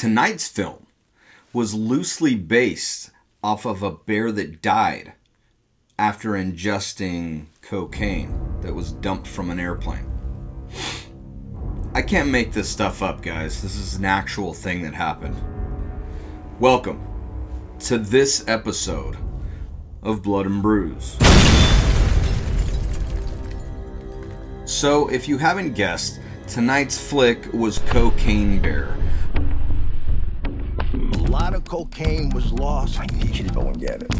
Tonight's film was loosely based off of a bear that died after ingesting cocaine that was dumped from an airplane. I can't make this stuff up, guys. This is an actual thing that happened. Welcome to this episode of Blood and Brews. So, if you haven't guessed, tonight's flick was Cocaine Bear. A lot of cocaine was lost. I need you to go and get it.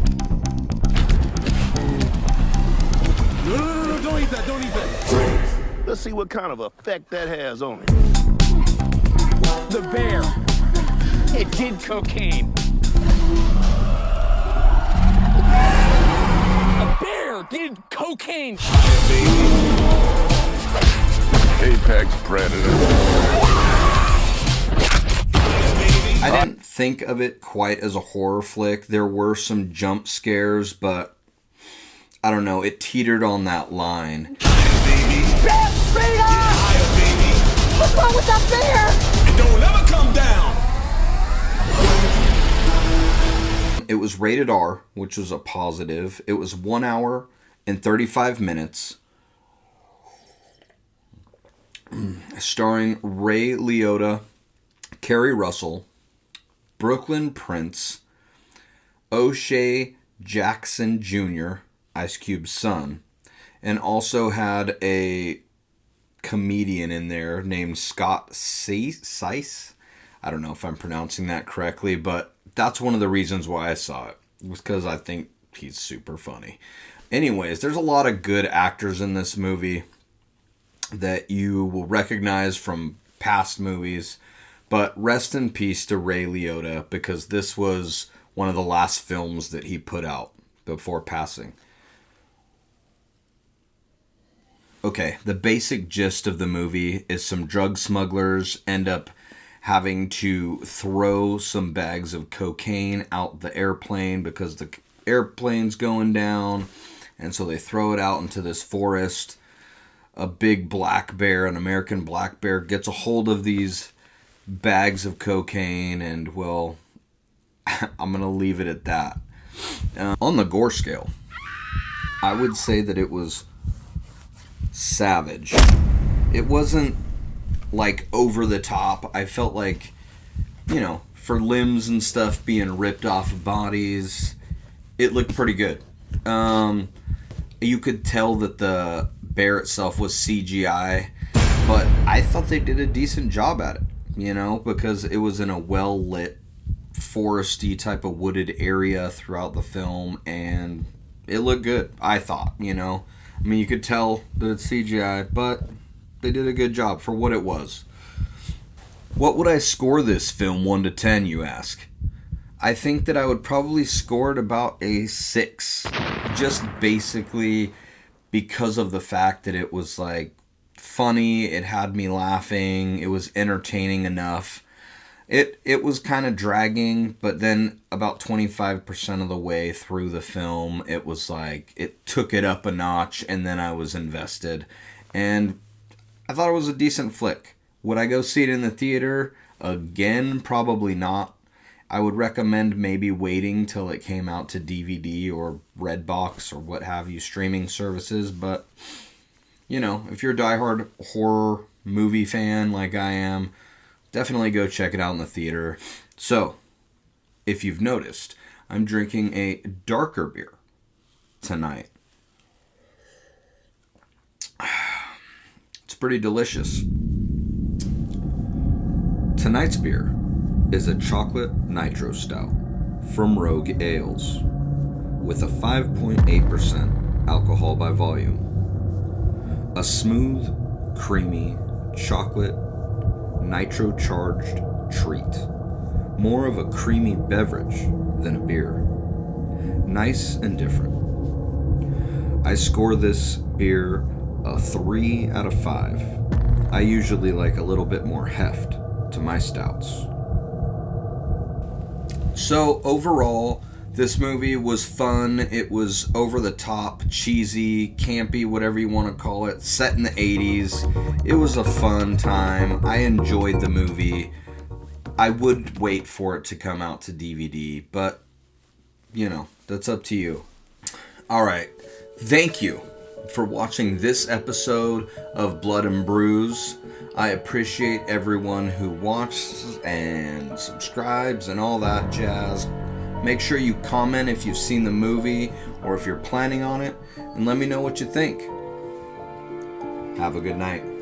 No, don't eat that. Let's see what kind of effect that has on it. The bear. It did cocaine. A bear did cocaine. Apex predator. I didn't think of it quite as a horror flick. There were some jump scares, but I don't know, it teetered on that line. Bear, Rita! What's wrong with that bear? And don't ever come down! It was rated R, which was a positive. It was 1 hour and 35 minutes. Starring Ray Liotta, Kerry Russell, Brooklyn Prince, O'Shea Jackson Jr., Ice Cube's son, and also had a comedian in there named Scott Seiss. I don't know if I'm pronouncing that correctly, but that's one of the reasons why I saw it, was because I think he's super funny. Anyways, there's a lot of good actors in this movie that you will recognize from past movies. But rest in peace to Ray Liotta, because this was one of the last films that he put out before passing. Okay, the basic gist of the movie is some drug smugglers end up having to throw some bags of cocaine out the airplane because the airplane's going down. And so they throw it out into this forest. A big black bear, an American black bear, gets a hold of these bags of cocaine, and well, I'm gonna leave it at that. On the gore scale, I would say that it was savage. It wasn't like over the top. I felt like, for limbs and stuff being ripped off of bodies, it looked pretty good. You could tell that the bear itself was CGI, but I thought they did a decent job at it. Because it was in a well-lit, foresty type of wooded area throughout the film, and it looked good, I thought, you could tell that it's CGI, but they did a good job for what it was. What would I score this film 1 to 10, you ask? I think that I would probably score it about a 6, just basically because of the fact that it was, funny, it had me laughing, it was entertaining enough. It was kind of dragging, but then about 25% of the way through the film, it was it took it up a notch, and then I was invested. And I thought it was a decent flick. Would I go see it in the theater again? Probably not. I would recommend maybe waiting till it came out to DVD or Redbox or what have you, streaming services, but if you're a diehard horror movie fan like I am, definitely go check it out in the theater. So, if you've noticed, I'm drinking a darker beer tonight. It's pretty delicious. Tonight's beer is a chocolate nitro stout from Rogue Ales with a 5.8% alcohol by volume. A smooth, creamy, chocolate, nitro-charged treat. More of a creamy beverage than a beer. Nice and different. I score this beer a 3 out of 5. I usually like a little bit more heft to my stouts. So overall, this movie was fun. It was over the top, cheesy, campy, whatever you want to call it, set in the 80s. It was a fun time. I enjoyed the movie. I would wait for it to come out to DVD, but, you know, that's up to you. Alright, thank you for watching this episode of Blood and Brews. I appreciate everyone who watches and subscribes and all that jazz. Make sure you comment if you've seen the movie or if you're planning on it, and let me know what you think. Have a good night.